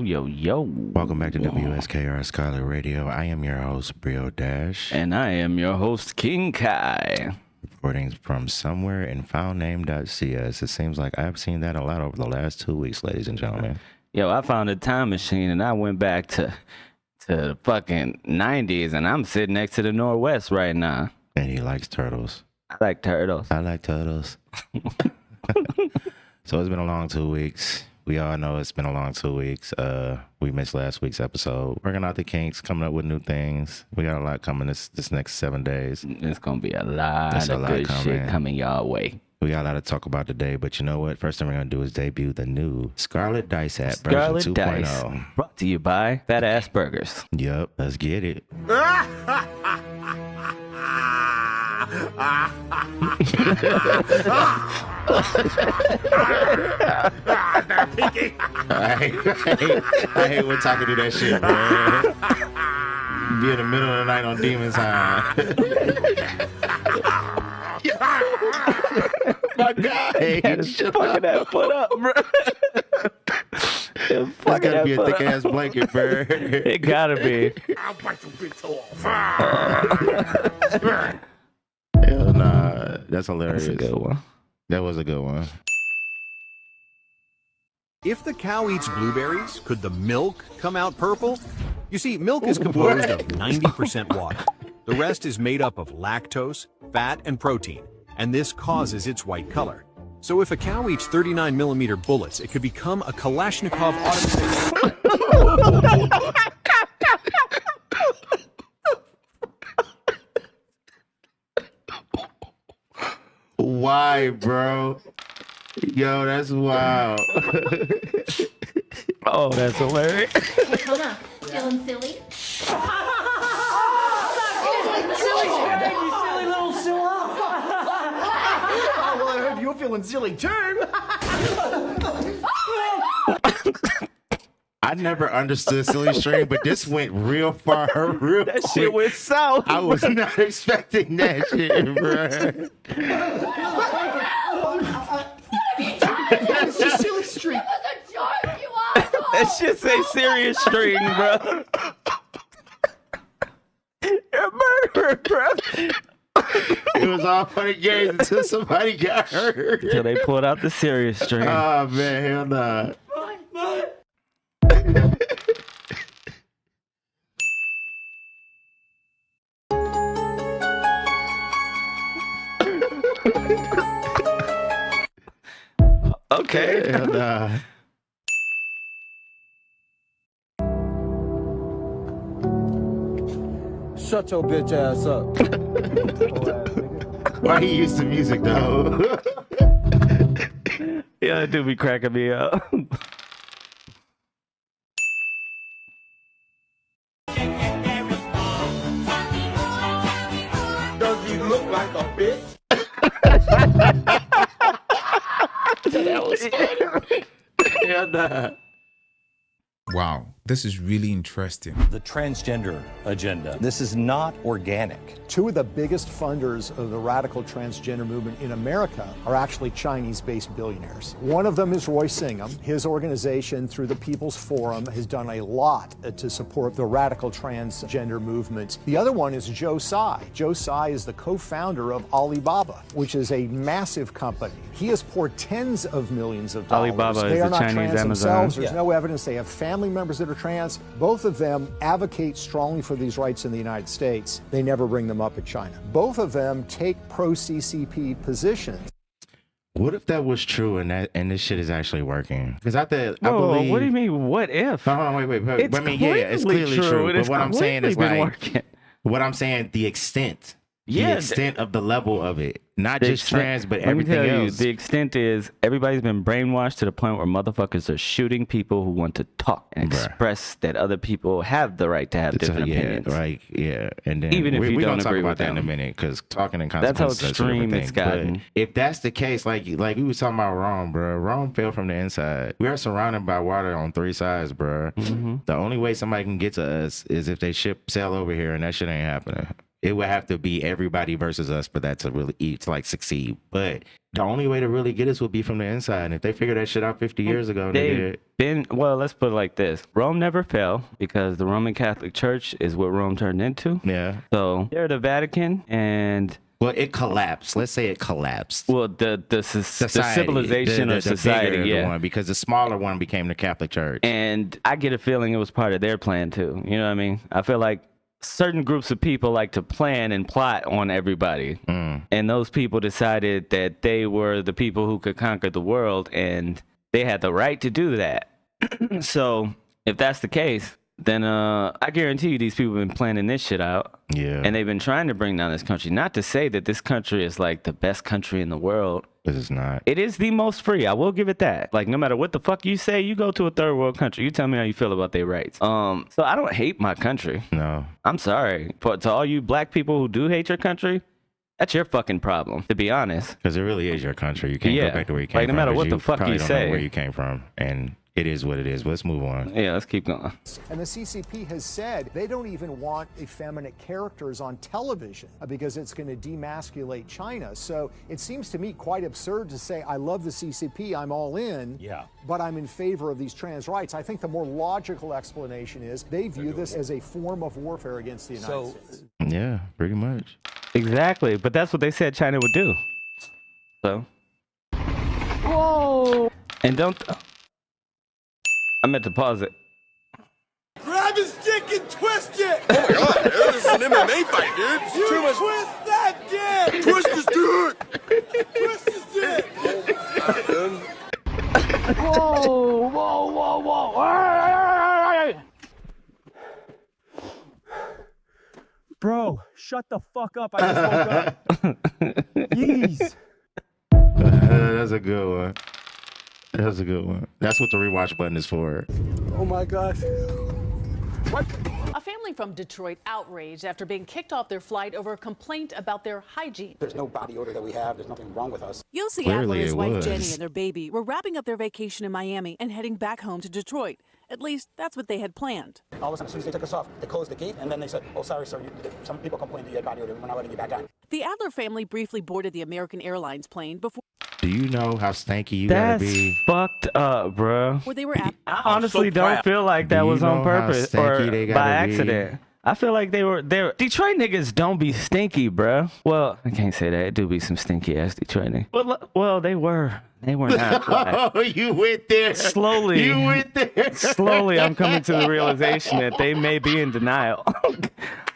yo. Welcome back to WSKR Scarlette Radio. I am your host, Brio Dash. And I am your host, King Kai. Reporting from somewhere in foundname.cs. It seems like I've seen that a lot over the last 2 weeks, ladies and gentlemen. Yo, I found a time machine and I went back to the fucking 90s and I'm sitting next to the Northwest right now. And he likes turtles. I like turtles. I like turtles. So it's been a long 2 weeks. We all know it's been a long 2 weeks. We missed last week's episode. Working out the kinks, coming up with new things. We got a lot coming this next 7 days. It's going to be a lot of good shit coming y'all way. We got a lot to talk about today, but you know what? First thing we're going to do is debut the new Scarlette Dice app, Scarlette version 2.0. Dice, brought to you by Fat Ass Burgers. Yep, let's get it. I hate when Taka do that shit, man. Be in the middle of the night on Demon Time. My God, fucking that foot up, bro. It's gotta be a thick ass blanket, bro. It gotta be. I'll bite your bitch off. Hell nah, that's hilarious. That's a good one. That was a good one. If the cow eats blueberries, could the milk come out purple? You see, milk is composed of 90% water. The rest is made up of lactose, fat, and protein, and this causes its white color. So if a cow eats 39mm bullets, it could become a Kalashnikov automatic. Why, bro? Yo, that's wild. Oh, that's hilarious. Hey, hold on. Feeling silly? Well, I hope you're feeling silly too. I never understood Silly String, but this went real far, real That quick. shit went south. I was not expecting that shit, bro. It's just silly street. It was a joke, you asshole! That shit say serious string, bro. You're a murderer, bro. It was all funny games until somebody got hurt. Until they pulled out the serious string. Oh, man, hell nah. Okay. Hell nah. Shut your bitch ass up. Why he used to music, though? Yeah, that do be cracking me up. Does he look like a bitch? That was funny. Hell nah. Wow, this is really interesting. The transgender agenda. This is not organic. Two of the biggest funders of the radical transgender movement in America are actually Chinese-based billionaires. One of them is Roy Singham. His organization, through the People's Forum, has done a lot to support the radical transgender movement. The other one is Joe Tsai. Joe Tsai is the co-founder of Alibaba, which is a massive company. He has poured tens of millions of dollars. Alibaba They is are the not Chinese trans Amazon. themselves. There's no evidence. They have family members that are trans. Both of them advocate strongly for these rights in the United States. They never bring them up in China. Both of them take pro-CCP positions. What if that was true and this shit is actually working? Because I Whoa, believe. what do you mean, what if? No, hold on, wait. It's I mean, yeah, it's clearly true. It But is what I'm saying is completely been like, working. what I'm saying, the extent. Yeah, the extent of the level of it. Not The just extent- trans, but let me everything tell else. You, the extent is everybody's been brainwashed to the point where motherfuckers are shooting people who want to talk and Bruh. express that other people have the right to have different opinions. Right, yeah. And then Even if you we're don't gonna talk agree about with that in a them. minute, because talking and That's how consequences are two different extreme it's things. gotten. But if that's the case, like we was talking about Rome, bro. Rome fell from the inside. We are surrounded by water on three sides, bro. Mm-hmm. The only way somebody can get to us is if they sail over here, and that shit ain't happening. it would have to be everybody versus us for that to really succeed. But the only way to really get us would be from the inside. And if they figured that shit out 50 years ago, well, let's put it like this. Rome never fell because the Roman Catholic Church is what Rome turned into. Yeah. So they're the Vatican and... Well, it collapsed. Let's say it collapsed. Well, the civilization or society, bigger one, because the smaller one became the Catholic Church. And I get a feeling it was part of their plan too. You know what I mean? I feel like certain groups of people like to plan and plot on everybody. And those people decided that they were the people who could conquer the world and they had the right to do that. So if that's the case, then I guarantee you these people have been planning this shit out. Yeah. And they've been trying to bring down this country. Not to say that this country is like the best country in the world. But it's not. It is the most free. I will give it that. Like, no matter what the fuck you say, you go to a third world country. You tell me how you feel about their rights. So I don't hate my country. No. I'm sorry. But to all you black people who do hate your country, that's your fucking problem, to be honest. Because it really is your country. You can't go back to where you came from. No matter what the fuck you say. Don't know where you came from. And it is what it is. But let's move on. Yeah, let's keep going. And the CCP has said they don't even want effeminate characters on television because it's going to demasculate China. So it seems to me quite absurd to say, I love the CCP, I'm all in, but I'm in favor of these trans rights. I think the more logical explanation is they view this as a form of warfare against the United States. Yeah, pretty much. Exactly. But that's what they said China would do. So. Whoa. And don't... I meant to pause it. Grab his dick and twist it! Oh my god, dude, this is an MMA fight, dude. It's You too much. twist that dick! Twist his dick! Twist his dick! Whoa, whoa, whoa, whoa. Bro, shut the fuck up. I just woke up. Jeez. That's a good one. That's a good one. That's what the rewatch button is for. Oh my God. What? A family from Detroit outraged after being kicked off their flight over a complaint about their hygiene. There's no body odor that we have. There's nothing wrong with us. Yossi Adler, his wife Jenny, and their baby were wrapping up their vacation in Miami and heading back home to Detroit. At least that's what they had planned. All of a sudden, as soon as they took us off, they closed the gate, and then they said, oh, sorry, sir, some people complained that you had body odor. We're not letting you back on. The Adler family briefly boarded the American Airlines plane before... Do you know how stanky you gotta be? That's fucked up, bro. Where they were at... I honestly don't feel like that was on purpose or by accident. I feel like they were Detroit niggas don't be stinky, bro. Well, I can't say that. It do be some stinky ass Detroit niggas. Well, they were not. Oh, you went there. Slowly. You went there. Slowly, I'm coming to the realization that they may be in denial.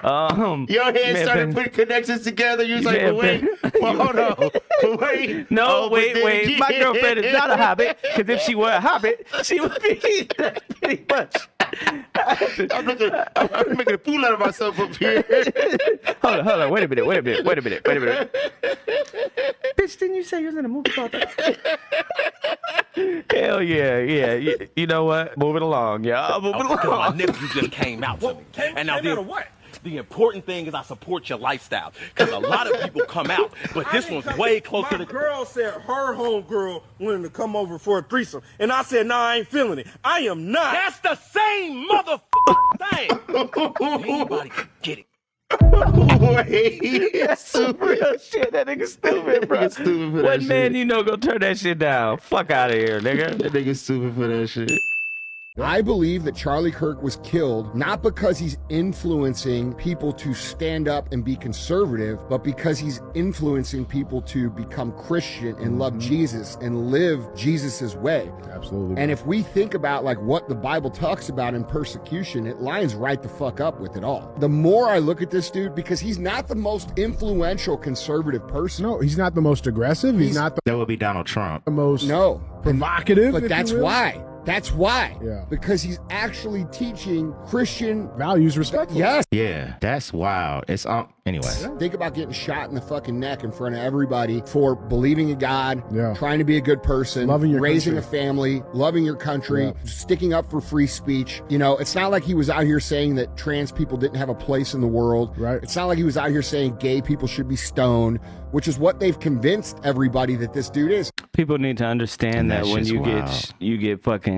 Your head started putting connections together. You was like, hold on. Wait. No, wait. My girlfriend is not a hobbit, because if she were a hobbit, she would be pretty much. I'm making a fool out of myself up here. Hold on. Wait a minute. Bitch, didn't you say you was in a movie called that? Hell yeah. You know what? Move it along, y'all. Move it along. My nephew just came out to me. And now what? The important thing is I support your lifestyle. Because a lot of people come out, but this one's way closer to... My girl said her homegirl wanted to come over for a threesome. And I said, nah, I ain't feeling it. I am not. That's the same motherfucking thing. Anybody can get it. Wait. That's some real shit. That nigga stupid, bro. What man you know go turn that shit down? Fuck out of here, nigga. That nigga stupid for that shit. I believe that Charlie Kirk was killed not because he's influencing people to stand up and be conservative, but because he's influencing people to become Christian and love Jesus and live Jesus's way. Absolutely. And if we think about like what the Bible talks about in persecution, it lines right the fuck up with it all. The more I look at this dude, because he's not the most influential conservative person. No, he's not the most aggressive. He's not That would be Donald Trump. the most provocative. But if that's you will. why. That's why. Yeah. Because he's actually teaching Christian values, respect. Yes. Yeah, that's wild. It's anyway. Think about getting shot in the fucking neck in front of everybody for believing in God, Yeah. trying to be a good person, Loving your raising country. a family, loving your country, Yeah. sticking up for free speech. You know, it's not like he was out here saying that trans people didn't have a place in the world. Right. It's not like he was out here saying gay people should be stoned, which is what they've convinced everybody that this dude is. People need to understand And that that when shit's you wild. get fucking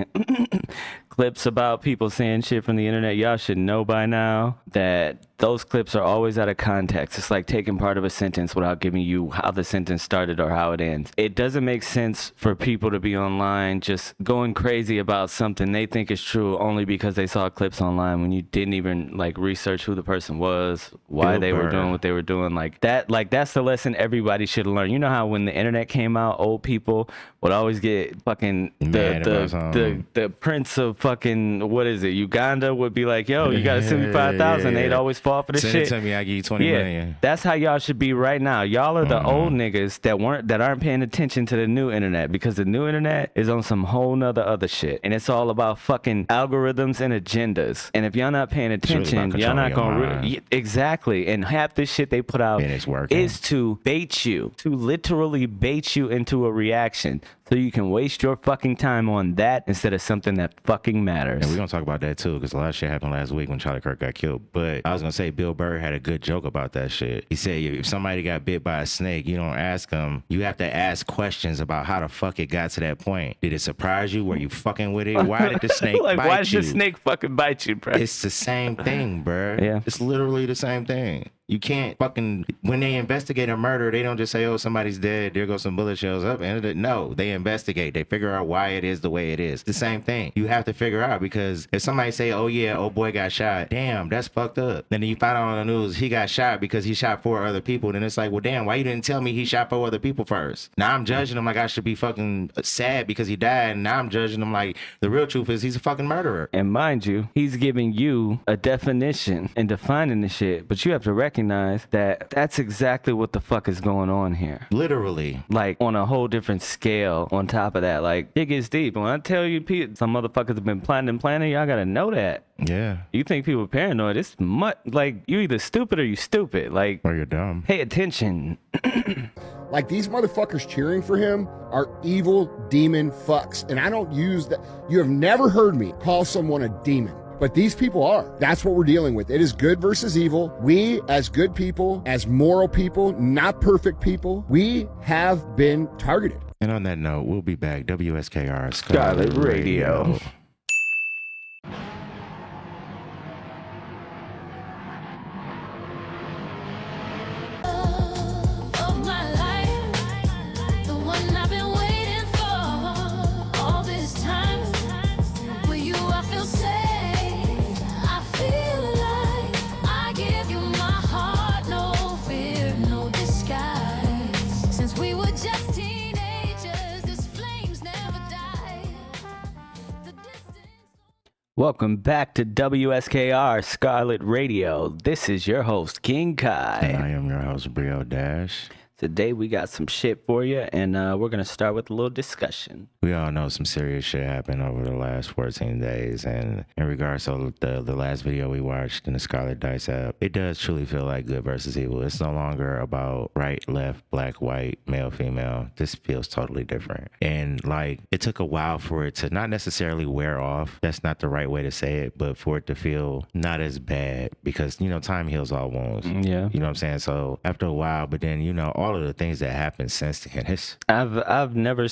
clips about people saying shit from the internet, y'all should know by now that those clips are always out of context. It's like taking part of a sentence without giving you how the sentence started or how it ends. It doesn't make sense for people to be online just going crazy about something they think is true only because they saw clips online when you didn't even like research who the person was, why they were doing what they were doing. Like that's the lesson everybody should learn. You know how when the internet came out, old people would always get fucking the prince of fucking, what is it, Uganda would be like, yo, you gotta send me 5,000. They'd always fall for this shit. Send it to me, I give you 20 million. That's how y'all should be right now. Y'all are the old niggas that aren't paying attention to the new internet, because the new internet is on some whole nother other shit, and it's all about fucking algorithms and agendas. And if y'all not paying attention, y'all not gonna exactly. And half this shit they put out is to bait you, to literally bait you into a reaction, so you can waste your fucking time on that instead of something that fucking matters. And we're gonna talk about that too, because a lot of shit happened last week when Charlie Kirk got killed. But I was gonna say Bill Burr had a good joke about that shit. He said if somebody got bit by a snake, you don't ask them. You have to ask questions about how the fuck it got to that point. Did it surprise you? Were you fucking with it? Why did the snake like, bite you? Why did the snake fucking bite you, bro? It's the same thing, bro. Yeah. It's literally the same thing. You can't fucking, when they investigate a murder, they don't just say, oh, somebody's dead, there goes some bullet shells up. And no, they investigate. They figure out why it is the way it is. The same thing. You have to figure out, because if somebody say, oh yeah, old boy got shot, damn, that's fucked up. Then you find out on the news he got shot because he shot 4 other people. Then it's like, well, damn, why you didn't tell me he shot 4 other people first? Now I'm judging him like I should be fucking sad because he died. And now I'm judging him like the real truth is he's a fucking murderer. And mind you, he's giving you a definition and defining the shit, but you have to recognize that that's exactly what the fuck is going on here. Literally. Like on a whole different scale on top of that. Like it gets deep. When I tell you some motherfuckers have been planning, y'all gotta know that. Yeah. You think people are paranoid. It's much like you either stupid or you stupid. Like, or you're dumb. Pay attention. Like, these motherfuckers cheering for him are evil demon fucks. And I don't use that. You have never heard me call someone a demon. But these people are. That's what we're dealing with. It is good versus evil. We, as good people, as moral people, not perfect people, we have been targeted. And on that note, we'll be back. WSKR Scarlette Radio. Welcome back to WSKR Scarlette Radio. This is your host, King Kai. And I am your host, Brio Dash. Today we got some shit for you, and we're going to start with a little discussion. We all know some serious shit happened over the last 14 days, and in regards to the last video we watched in the Scarlet Dice app, it does truly feel like good versus evil. It's no longer about right, left, black, white, male, female. This feels totally different. And like, it took a while for it to not necessarily wear off. That's not the right way to say it, but for it to feel not as bad, because, you know, time heals all wounds. Yeah. You know what I'm saying? So after a while, but then, you know, all of the things that happened since then, I've never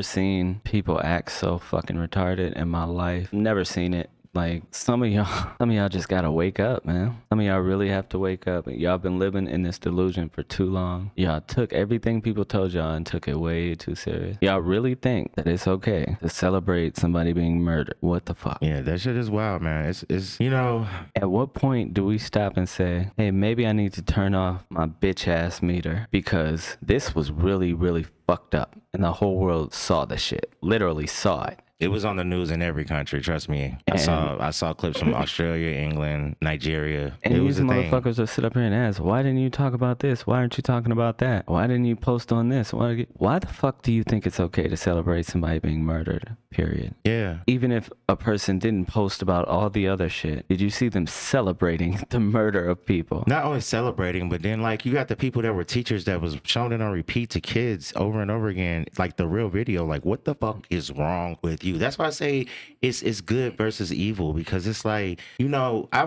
seen people act so fucking retarded in my life. Never seen it. Like, some of y'all just gotta wake up, man. Some of y'all really have to wake up. Y'all been living in this delusion for too long. Y'all took everything people told y'all and took it way too serious. Y'all really think that it's okay to celebrate somebody being murdered. What the fuck? Yeah, that shit is wild, man. It's you know. At what point do we stop and say, hey, maybe I need to turn off my bitch ass meter, because this was really, really fucked up, and the whole world saw the shit. Literally saw it. It was on the news in every country, trust me. I saw clips from Australia, England, Nigeria. And it these was a motherfuckers will sit up here and ask, why didn't you talk about this? Why aren't you talking about that? Why didn't you post on this? Why the fuck do you think it's okay to celebrate somebody being murdered? Period. Yeah. Even if a person didn't post about all the other shit, did you see them celebrating the murder of people? Not only celebrating, but then like you got the people that were teachers that was showing it on repeat to kids over and over again, like the real video. Like, what the fuck is wrong with you? That's why I say it's good versus evil, because it's like, you know, I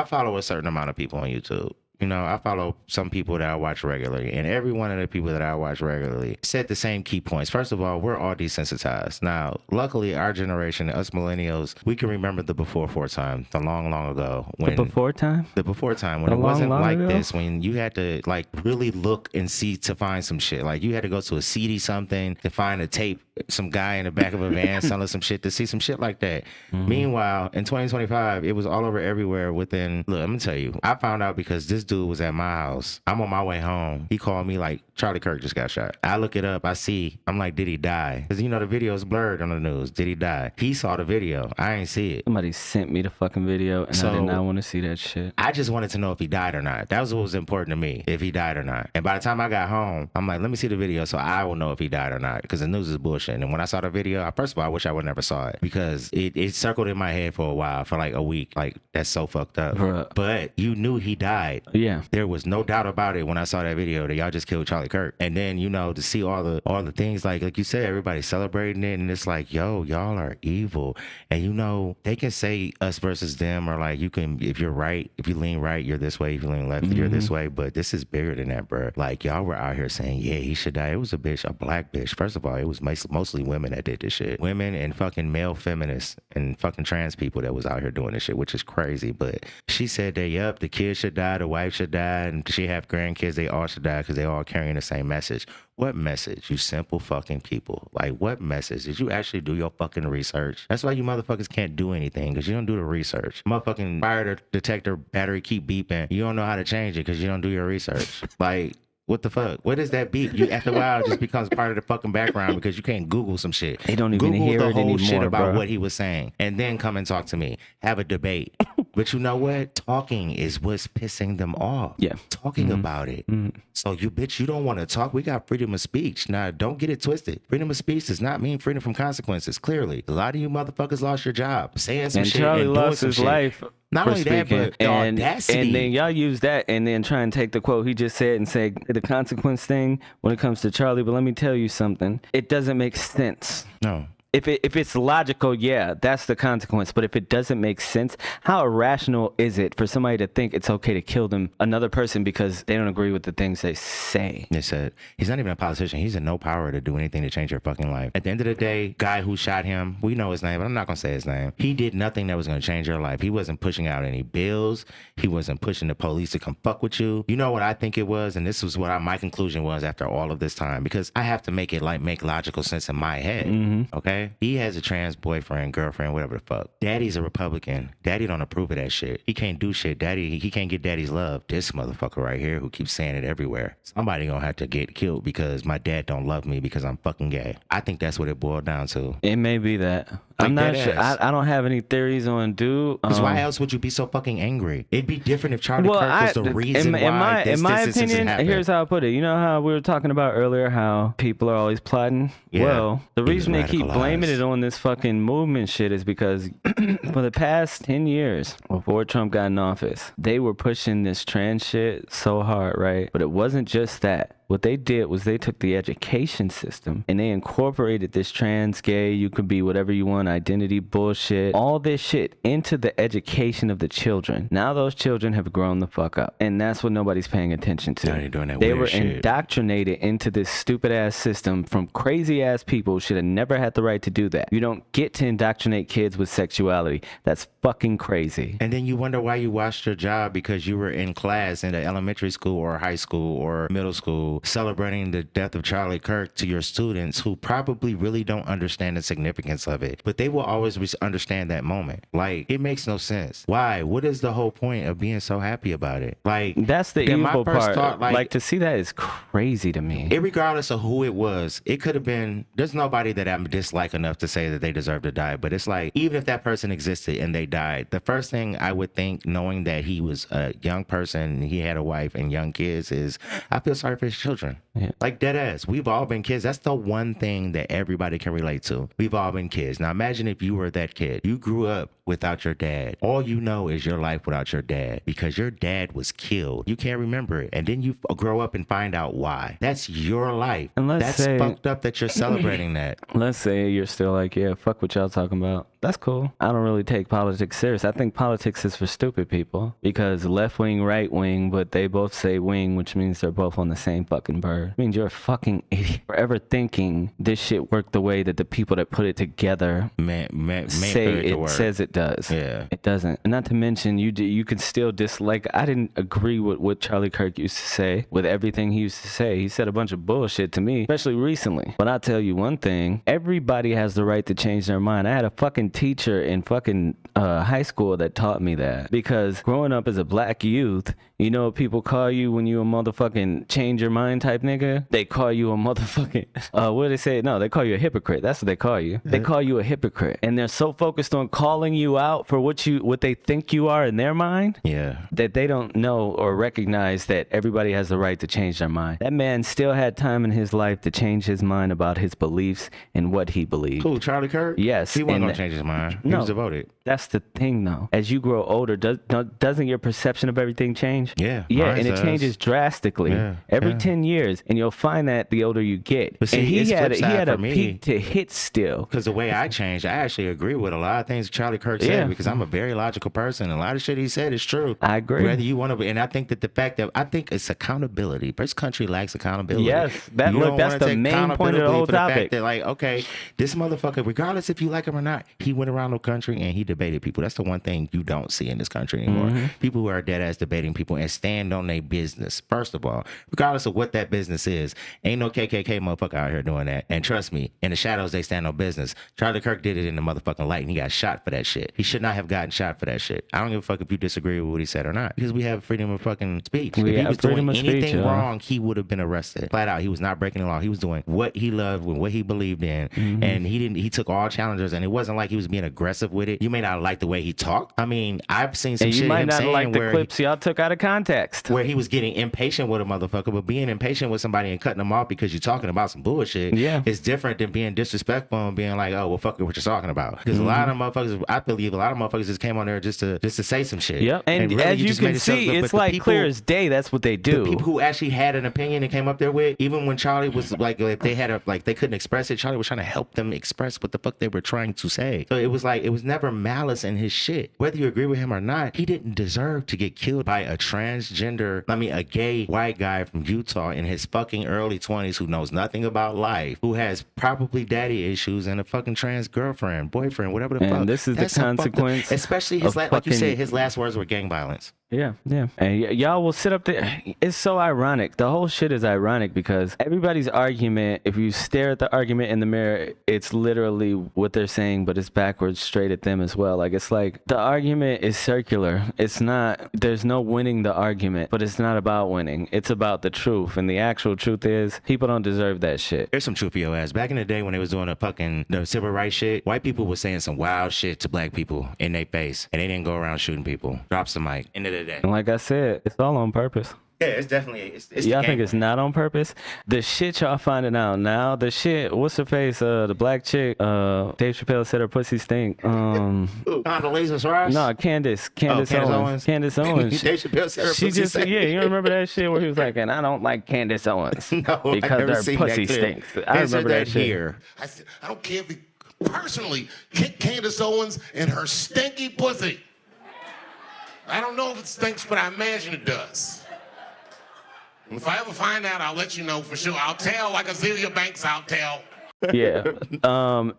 follow a certain amount of people on YouTube. You know, I follow some people that I watch regularly, and every one of the people that I watch regularly said the same key points. First of all, we're all desensitized. Now, luckily, our generation, us millennials, we can remember the before time, the long ago. When The before time when it wasn't like ago? this, when you had to like really look and see to find some shit. Like you had to go to a CD something to find a tape, some guy in the back of a van selling some shit to see some shit like that. Meanwhile, in 2025, it was all over everywhere within, look, I'm gonna tell you, I found out because this dude was at my house. I'm on my way home. He called me like, Charlie Kirk just got shot. I look it up. I see. I'm like, did he die? Because, you know, the video is blurred on the news. Did he die? He saw the video. I ain't see it. Somebody sent me the fucking video, and I did not want to see that shit. I just wanted to know if he died or not. That was what was important to me, if he died or not. And by the time I got home, I'm like, let me see the video so I will know if he died or not, because the news is bullshit. And when I saw the video, first of all, I wish I would never saw it, because it circled in my head for a while, for like a week. Like, that's so fucked up. Bruh. But you knew he died. Yeah. There was no doubt about it when I saw that video that y'all just killed Charlie Kirk. And then, you know, to see all the things, like you said, everybody celebrating it, and it's like, yo, y'all are evil. And you know, they can say us versus them, or like, you can, if you're right, if you lean right, you're this way, if you lean left, you're this way. But this is bigger than that, bro. Like, y'all were out here saying, yeah, he should die. It was a bitch, a black bitch. First of all, it was mostly women that did this shit. Women and fucking male feminists and fucking trans people that was out here doing this shit, which is crazy. But she said that, yep, the kid should die, the wife should die, and she have grandkids, they all should die because they all carrying the same message. What message, you simple fucking people? Like, what message? Did you actually do your fucking research? That's why you motherfuckers can't do anything, because you don't do the research. Motherfucking fire detector battery keep beeping. You don't know how to change it because you don't do your research. Like, what the fuck? What is that beep? You, after a while, it just becomes part of the fucking background because you can't Google some shit. They don't even Google hear the it whole anymore, shit about bro. what he was saying, and then come and talk to me. Have a debate. But you know what? Talking is what's pissing them off. Yeah. Talking about it. So you bitch, you don't want to talk. We got freedom of speech. Now, don't get it twisted. Freedom of speech does not mean freedom from consequences. Clearly, a lot of you motherfuckers lost your job, saying some And shit Charlie and doing lost some his shit. life. Not for only that, speaking. but the audacity. And then y'all use that and then try and take the quote he just said and say the consequence thing when it comes to Charlie. But let me tell you something. It doesn't make sense. No. If it's logical, yeah, that's the consequence. But if it doesn't make sense, how irrational is it for somebody to think it's okay to kill another person because they don't agree with the things they say? They said he's not even a politician. He's in no power to do anything to change your fucking life. At the end of the day, guy who shot him, we know his name, but I'm not gonna say his name. He did nothing that was gonna change your life. He wasn't pushing out any bills. He wasn't pushing the police to come fuck with you. You know what I think it was, and this was what my conclusion was after all of this time, because I have to make it like make logical sense in my head. Okay. He has a trans boyfriend, girlfriend, whatever the fuck. Daddy's a Republican. Daddy don't approve of that shit. He can't do shit. Daddy, he can't get daddy's love. This motherfucker right here who keeps saying it everywhere. Somebody gonna have to get killed because my dad don't love me because I'm fucking gay. I think that's what it boiled down to. It may be that. Like I'm not that sure. ass. I don't have any theories on dude. Because why else would you be so fucking angry? It'd be different if Charlie Kirk was the reason why in my this opinion, happened. here's how I put it. You know how we were talking about earlier how people are always plotting? Yeah. Well, the He was reason they keep blaming radicalized. it on this fucking movement shit is because for the past 10 years before Trump got in office, they were pushing this trans shit so hard, right? But it wasn't just that. What they did was they took the education system and they incorporated this trans, gay, you could be whatever you want, identity bullshit, all this shit into the education of the children. Now those children have grown the fuck up. And that's what nobody's paying attention to. Now they're doing that They weird were shit. indoctrinated into this stupid ass system from crazy ass people who should have never had the right to do that. You don't get to indoctrinate kids with sexuality. That's fucking crazy. And then you wonder why you lost your job because you were in class in the elementary school or high school or middle school celebrating the death of Charlie Kirk to your students who probably really don't understand the significance of it. But they will always understand that moment. Like, it makes no sense. Why? What is the whole point of being so happy about it? Like, That's the then my evil first part. thought, like to see that is crazy to me. Regardless of who it was, it could have been, there's nobody that I'm dislike enough to say that they deserve to die. But it's like, even if that person existed and they died, the first thing I would think, knowing that he was a young person, he had a wife and young kids, is I feel sorry for his children. Yeah. Like dead ass. We've all been kids. That's the one thing that everybody can relate to. We've all been kids. Now imagine if you were that kid. You grew up without your dad. All you know is your life without your dad because your dad was killed. You can't remember it. And then you grow up and find out why. That's your life. And That's fucked up that you're celebrating that. Let's say you're still like, yeah, fuck what y'all talking about. That's cool. I don't really take politics serious. I think politics is for stupid people because left wing, right wing, but they both say wing, which means they're both on the same fucking bird. It means you're a fucking idiot. Forever thinking this shit worked the way that the people that put it together say it says it does. Yeah. It doesn't. And not to mention, you can still dislike. I didn't agree with what Charlie Kirk used to say, with everything he used to say. He said a bunch of bullshit to me, especially recently. But I'll tell you one thing, everybody has the right to change their mind. I had a fucking teacher in fucking high school that taught me that, because growing up as a black youth, you know what people call you when you a motherfucking change your mind type nigga? They call you a motherfucking what do they say? No, they call you a hypocrite. That's what they call you. They call you a hypocrite, and they're so focused on calling you out for what they think you are in their mind, that they don't know or recognize that everybody has the right to change their mind. That man still had time in his life to change his mind about his beliefs and what he believed. Cool, Charlie Kirk? Yes. He wasn't gonna change his mind. He was devoted. That's the thing, though. As you grow older, doesn't your perception of everything change? Yeah. Yeah, and it changes drastically every 10 years, and you'll find that the older you get. But see, and he had a me, peak to hit still. Because the way I changed, I actually agree with a lot of things Charlie Kirk said, because I'm a very logical person. A lot of shit he said is true. I agree. Whether you want to be, and I think that the fact that I think it's accountability. This country lacks accountability. Yes, that's the main point of the whole topic. Fact that, like, okay, this motherfucker, regardless if you like him or not, he went around the country and he debated people. That's the one thing you don't see in this country anymore. People who are dead ass debating people and stand on their business. First of all, regardless of what that business is, ain't no KKK motherfucker out here doing that. And trust me, in the shadows they stand on business. Charlie Kirk did it in the motherfucking light, and he got shot for that shit. He should not have gotten shot for that shit. I don't give a fuck if you disagree with what he said or not, because we have freedom of fucking speech. If he was doing anything wrong, he would have been arrested. Flat out, he was not breaking the law. He was doing what he loved and what he believed in, and he took all challenges, and it wasn't like he was being aggressive with it. You may not like the way he talked. I mean, I've seen some shit him saying like the clips y'all took out of context, where he was getting impatient with a motherfucker, but being impatient with somebody and cutting them off because you're talking about some bullshit is different than being disrespectful and being like, oh, well, fuck what you're talking about. Because a lot of motherfuckers, I believe a lot of motherfuckers just came on there just to say some shit. Yep. And really, as you can see, it's like people, clear as day. That's what they do. The people who actually had an opinion and came up there with, even when Charlie was like, if they had they couldn't express it, Charlie was trying to help them express what the fuck they were trying to say. So it was like, it was never malice in his shit. Whether you agree with him or not, he didn't deserve to get killed by a a gay white guy from Utah in his fucking early 20s who knows nothing about life, who has probably daddy issues and a fucking trans girlfriend, boyfriend, whatever the fuck. And this is the consequence. Especially his, like you said, his last words were gang violence. Yeah. And y'all will sit up there. It's so ironic. The whole shit is ironic because everybody's argument, if you stare at the argument in the mirror, it's literally what they're saying, but it's backwards straight at them as well. Like, it's like the argument is circular. It's not, there's no winning the argument, but it's not about winning. It's about the truth. And the actual truth is people don't deserve that shit. There's some truth for your ass. Back in the day when they was doing the civil rights shit, white people were saying some wild shit to black people in their face, and they didn't go around shooting people. Drops the mic. End of the day. And like I said, it's all on purpose. Yeah, it's definitely it's y'all think it's not on purpose? The shit y'all finding out now, the shit, what's her face? The black chick, Dave Chappelle said her pussy stink. Condoleezza Rice? No, Candace Owens. Candace Owens. Dave Chappelle said her pussy stink. Yeah, you remember that shit where he was like, and I don't like Candace Owens because her pussy stinks. I remember that shit. Here. I don't care if he personally kicked Candace Owens and her stinky pussy. I don't know if it stinks, but I imagine it does. And if I ever find out, I'll let you know for sure. I'll tell like Azealia Banks, I'll tell. Yeah.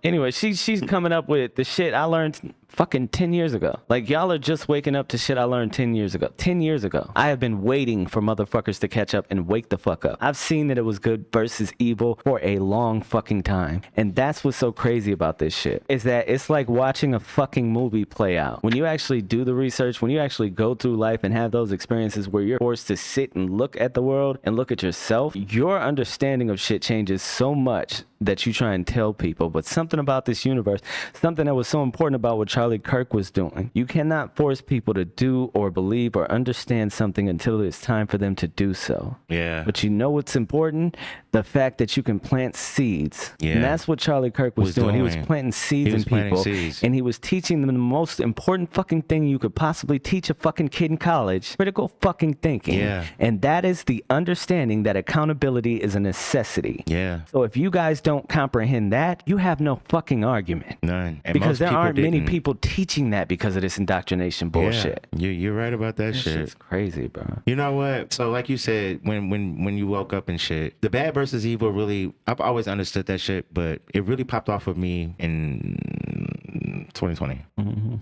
Anyway, she's coming up with the shit I learned fucking 10 years ago. Like, y'all are just waking up to shit I learned 10 years ago. 10 years ago. I have been waiting for motherfuckers to catch up and wake the fuck up. I've seen that it was good versus evil for a long fucking time. And that's what's so crazy about this shit, is that it's like watching a fucking movie play out. When you actually do the research, when you actually go through life and have those experiences where you're forced to sit and look at the world and look at yourself, your understanding of shit changes so much that you try and tell people. But something about this universe, something that was so important about what Charlie Kirk was doing. You cannot force people to do or believe or understand something until it's time for them to do so. Yeah. But you know what's important? The fact that you can plant seeds. Yeah. And that's what Charlie Kirk was doing. He was planting seeds in people. And he was teaching them the most important fucking thing you could possibly teach a fucking kid in college. Critical fucking thinking. Yeah. And that is the understanding that accountability is a necessity. Yeah. So if you guys don't comprehend that, you have no fucking argument. None. And Because there aren't many didn't. people teaching that because of this indoctrination bullshit. Yeah. You're right about that shit. Shit's crazy, bro. You know what? So like you said, when you woke up and shit, the bad versus evil really, I've always understood that shit, but it really popped off of me in 2020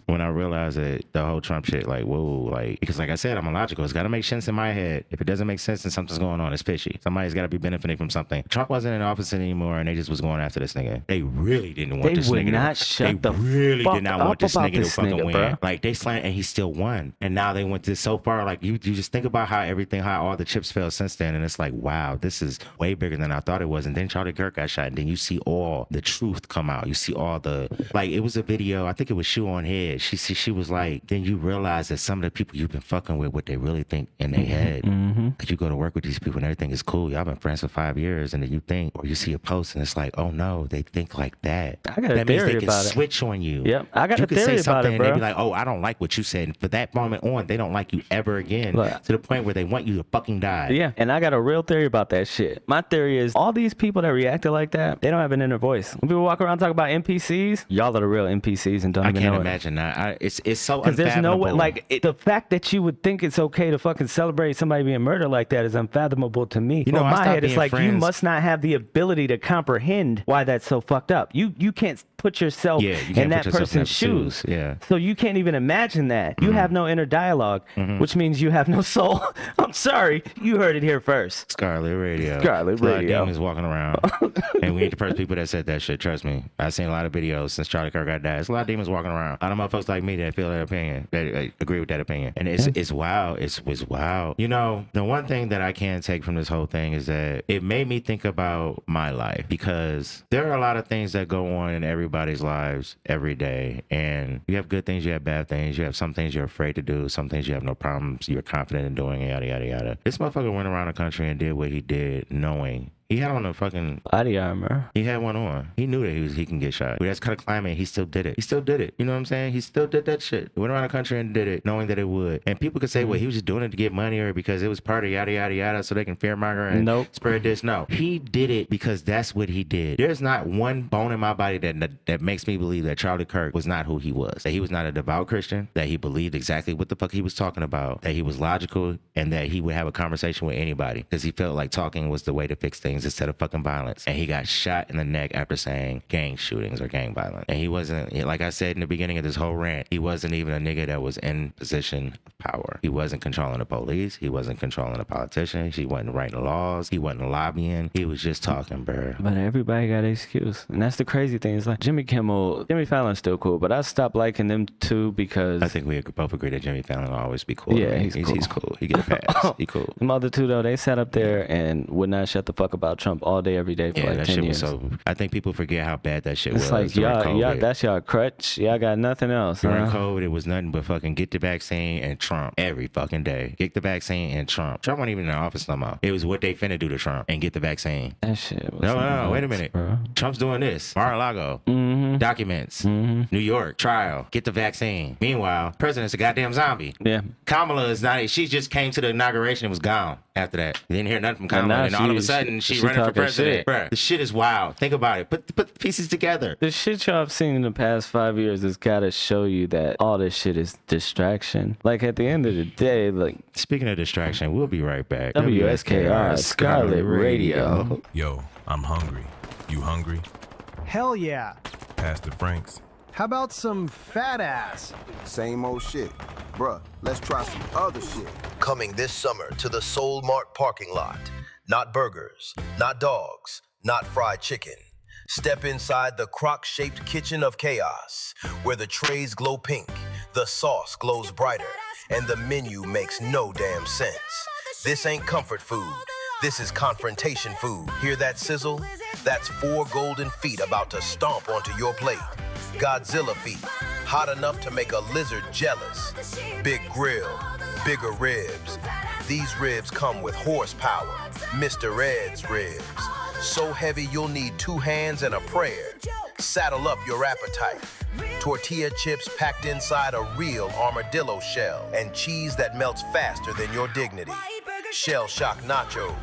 when I realized that the whole Trump shit, like, whoa, like, because like I said, I'm illogical. It's got to make sense in my head. If it doesn't make sense, then something's going on. It's fishy. Somebody's got to be benefiting from something. Trump wasn't in office anymore, and they just was going after this nigga. They really didn't want this nigga. They would not shut the really fuck did not up want this about nigga to this fucking nigga, win. bro. Like they slanted, and he still won. And now they went this so far. Like you just think about how all the chips fell since then, and it's like, wow, this is way bigger than I thought it was. And then Charlie Kirk got shot, and then you see all the truth come out. You see all the, like, it was a video. I think it was Shoe on Head. She was like, then you realize that some of the people you've been fucking with, what they really think in their head. Like you go to work with these people and everything is cool. Y'all been friends for 5 years, and then you think, or you see a post and it's like, oh no, they think like that. I got a that means theory they can about it. switch on you. Yep, I got you a can theory say about something it, and they bro. be like, oh, I don't like what you said. And for that moment on, they don't like you ever again. Look. To the point where they want you to fucking die. Yeah, and I got a real theory about that shit. My theory is all these people that reacted like that, they don't have an inner voice. When people walk around talking about NPCs, y'all are the real NPCs and don't I even can't know imagine that. It's so because there's no way, unfathomable. like, the fact that you would think it's okay to fucking celebrate somebody being murdered like that is unfathomable to me. You know, in I my stopped head, it's being like you friends. must not have the ability to comprehend why that's so fucked up. You can't put yourself Yeah, you can't in put that yourself in person's that shoes. shoes. Yeah. So you can't even imagine that. You have no inner dialogue, which means you have no soul. I'm sorry, you heard it here first. Scarlette Radio. Scarlette A lot of Radio. demons walking around. And we ain't the first people that said that shit. Trust me. I've seen a lot of videos since Charlie Kirk got died. There's a lot of demons walking around. A lot of motherfuckers like me that feel that opinion, that agree with that opinion. And it's wild. It's wild. You know, the one thing that I can take from this whole thing is that it made me think about my life, because there are a lot of things that go on in everybody's lives every day. And you have good things, you have bad things, you have some things you're afraid to do, some things you have no problems, you're confident in doing, yada, yada, yada. This motherfucker went around the country and did what he did knowing. He had on a fucking body armor. He had one on. He knew that he can get shot. But that's kind of climate. He still did it. He still did it. You know what I'm saying? He still did that shit. He went around the country and did it, knowing that it would. And people could say, well, he was just doing it to get money or because it was part of yada, yada, yada, so they can fearmonger and spread this. No. He did it because that's what he did. There's not one bone in my body that makes me believe that Charlie Kirk was not who he was. That he was not a devout Christian. That he believed exactly what the fuck he was talking about. That he was logical and that he would have a conversation with anybody because he felt like talking was the way to fix things instead of fucking violence. And he got shot in the neck after saying gang shootings or gang violence. And he wasn't, like I said in the beginning of this whole rant, he wasn't even a nigga that was in position of power. He wasn't controlling the police. He wasn't controlling the politicians. He wasn't writing laws. He wasn't lobbying. He was just talking, bro. But everybody got an excuse. And that's the crazy thing. It's like Jimmy Fallon's still cool, but I stopped liking them too because I think we both agree that Jimmy Fallon will always be cool. Yeah, he's cool. He get a pass. He cool. The other two though, they sat up there and would not shut the fuck about Trump all day, every day for like that 10 shit years. was so. I think people forget how bad that shit was. It's like y'all, that's y'all crutch. Y'all got nothing else. During COVID, it was nothing but fucking get the vaccine and Trump every fucking day. Get the vaccine and Trump. Trump wasn't even in the office no more. It was what they finna do to Trump and get the vaccine. That shit was No, wait a minute. Bro. Trump's doing this. Mar-a-Lago. Documents. New York. Trial. Get the vaccine. Meanwhile, president's a goddamn zombie. Yeah. Kamala is not. She just came to the inauguration and was gone after that. You didn't hear nothing from Kamala. And all of a sudden, she running for president. Bruh, the shit is wild. Think about it. Put the pieces together. The shit y'all have seen in the past 5 years has got to show you that all this shit is distraction. Like at the end of the day, like speaking of distraction, we'll be right back. WSKR Scarlette Radio. Yo, I'm hungry. You hungry? Hell yeah. Pastor Franks. How about some fat ass? Same old shit. Bruh, let's try some other shit. Coming this summer to the Soul Mart parking lot. Not burgers, not dogs, not fried chicken. Step inside the crock-shaped kitchen of chaos, where the trays glow pink, the sauce glows brighter, and the menu makes no damn sense. This ain't comfort food. This is confrontation food. Hear that sizzle? That's 4 golden feet about to stomp onto your plate. Godzilla feet, hot enough to make a lizard jealous. Big grill, bigger ribs. These ribs come with horsepower, Mr. Ed's ribs. So heavy you'll need 2 hands and a prayer. Saddle up your appetite. Tortilla chips packed inside a real armadillo shell, and cheese that melts faster than your dignity. Shell shock nachos,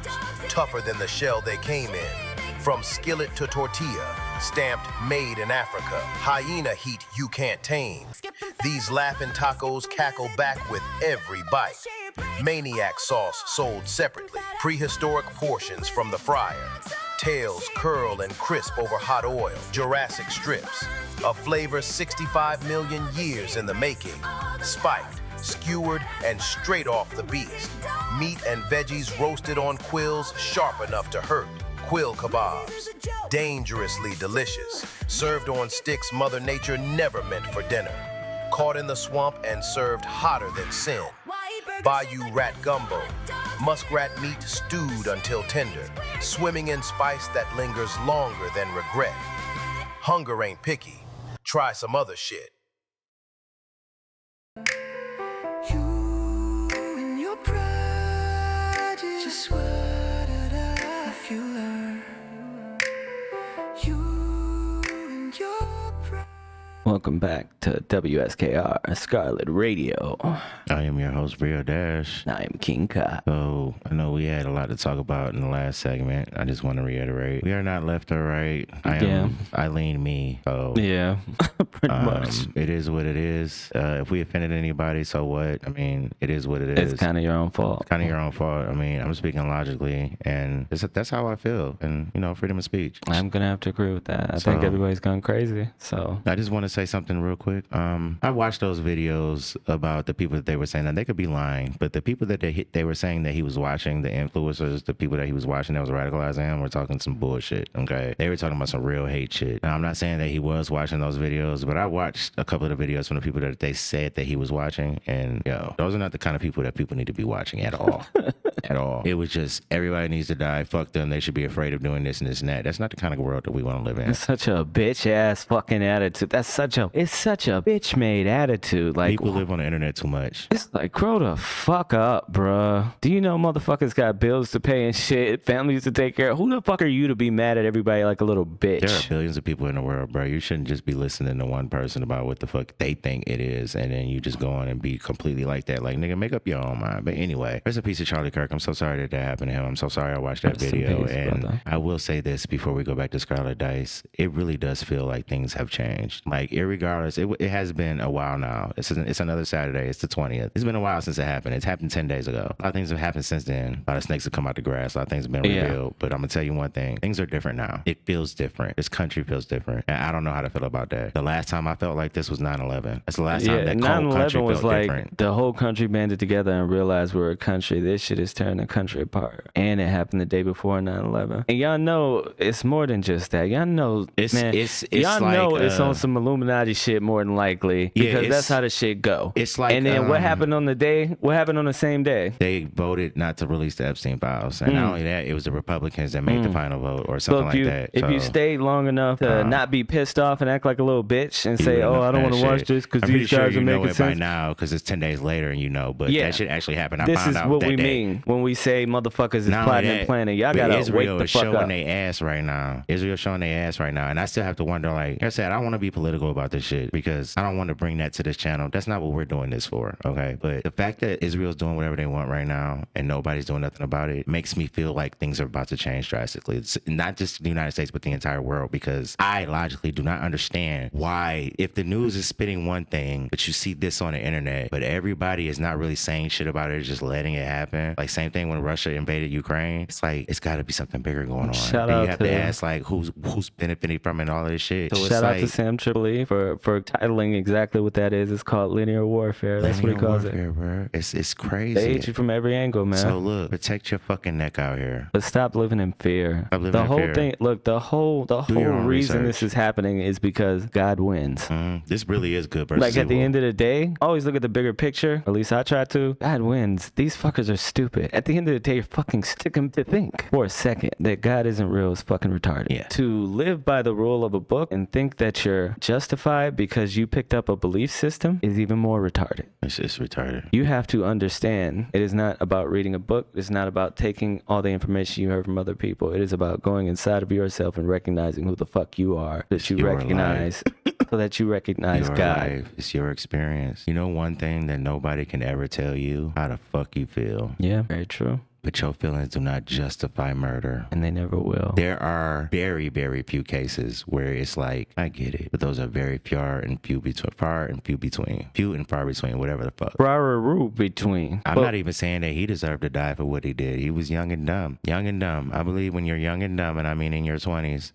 tougher than the shell they came in. From skillet to tortilla, stamped made in Africa. Hyena heat you can't tame. These laughing tacos cackle back with every bite. Maniac sauce sold separately. Prehistoric portions from the fryer. Tails curl and crisp over hot oil. Jurassic strips. A flavor 65 million years in the making. Spiked, skewered, and straight off the beast. Meat and veggies roasted on quills sharp enough to hurt. Quill kebabs. Dangerously delicious. Served on sticks Mother Nature never meant for dinner. Caught in the swamp and served hotter than sin. Bayou rat gumbo. Muskrat meat stewed until tender. Swimming in spice that lingers longer than regret. Hunger ain't picky. Try some other shit. You and your pride is just what I feel learn. You and your pride. Welcome back to WSKR Scarlette Radio. I am your host, Rio Dash. I am King Kai. So, I know we had a lot to talk about in the last segment. I just want to reiterate. We are not left or right. I lean me. So, yeah, pretty much. It is what it is. If we offended anybody, so what? I mean, it is what it is. It's kind of your own fault. Kind of your own fault. I mean, I'm speaking logically, and that's how I feel. And, you know, freedom of speech. I'm going to have to agree with that. I think everybody's gone crazy. So, I just want to say something real quick. I watched those videos about the people that they were saying that they could be lying, but the people that they were saying that he was watching, the influencers, the people that he was watching that was radicalizing him, were talking some bullshit. Okay, they were talking about some real hate shit. Now, I'm not saying that he was watching those videos, but I watched a couple of the videos from the people that they said that he was watching, and those are not the kind of people that people need to be watching at all. At all. It was just everybody needs to die. Fuck them. They should be afraid of doing this and this and that. That's not the kind of world that we want to live in. It's such a bitch ass fucking attitude. It's such a bitch made attitude. Like, people live on the internet too much. It's like, grow the fuck up, bruh. Do you know motherfuckers got bills to pay and shit, families to take care of? Who the fuck are you to be mad at everybody like a little bitch? There are billions of people in the world, bro. You shouldn't just be listening to one person about what the fuck they think it is, and then you just go on and be completely like that. Like, nigga, make up your own mind. But anyway, there's a piece of Charlie Kirk. I'm so sorry that happened to him. I'm so sorry I watched that video. And brother, I will say this before we go back to Scarlet Dice. It really does feel like things have changed. Like, irregardless, it has been a while now. It's another Saturday. It's the 20th. It's been a while since it happened. It's happened 10 days ago. A lot of things have happened since then. A lot of snakes have come out the grass. A lot of things have been revealed. But I'm going to tell you one thing. Things are different now. It feels different. This country feels different. And I don't know how to feel about that. The last time I felt like this was 9/11. That's the last time that whole country was felt like different. The whole country banded together and realized we're a country. This shit is tearing the country apart. And it happened the day before 9/11. And y'all know it's more than just that. Y'all know, it's on some Illuminati shit more than likely. Because that's how the shit go. It's like, and then what happened on the day? What happened on the same day? They voted not to release the Epstein files. And not only that, it was the Republicans that made the final vote or something like that. If you stayed long enough to not be pissed off and act like a little bitch and say, I don't want to watch this because these guys are making sense. By now because it's 10 days later and but that shit actually happened. I found out that day. This is what we mean when we say motherfuckers is plotting and planning. Y'all gotta wake the fuck up. Israel is showing their ass right now. Israel showing their ass right now. And I still have to wonder, like I said, I don't want to be political about this shit because I don't want to bring that to this channel. That's not what we're doing this for, okay? But the fact that Israel's doing whatever they want right now and nobody's doing nothing about it makes me feel like things are about to change drastically. It's not just the United States, but the entire world, because I logically do not understand why, if the news is spitting one thing, but you see this on the internet, but everybody is not really saying shit about it, just letting it happen. Like, same thing when Russia invaded Ukraine. It's like, it's got to be something bigger going on. Shout and out you have to ask, like, who's benefiting from it and all of this shit. So shout out to Sam Tripoli for titling exactly what that is. It's called linear warfare. That's what he calls it. Bro. It's crazy. They hate you from every angle, man. So look, protect your fucking neck out here. But stop living in fear. The whole reason this is happening is because God wins. This really is good versus like at the end of the day, always look at the bigger picture. At least I try to. God wins. These fuckers are stupid. At the end of the day, you're fucking sticking to think for a second that God isn't real is fucking retarded. Yeah. To live by the rule of a book and think that you're justified justify it because you picked up a belief system is even more retarded. It's just retarded. You have to understand it is not about reading a book. It's not about taking all the information you heard from other people. It is about going inside of yourself and recognizing who the fuck you are. That you recognize, so that you recognize your God. Life. It's your experience. You know one thing that nobody can ever tell you? How the fuck you feel. Yeah, very true. But your feelings do not justify murder. And they never will. There are very, very few cases where it's like, I get it. But those are very far and few between. Few and far between, whatever the fuck. Between. I'm not even saying that he deserved to die for what he did. He was young and dumb. Young and dumb. I believe when you're young and dumb, and I mean in your 20s,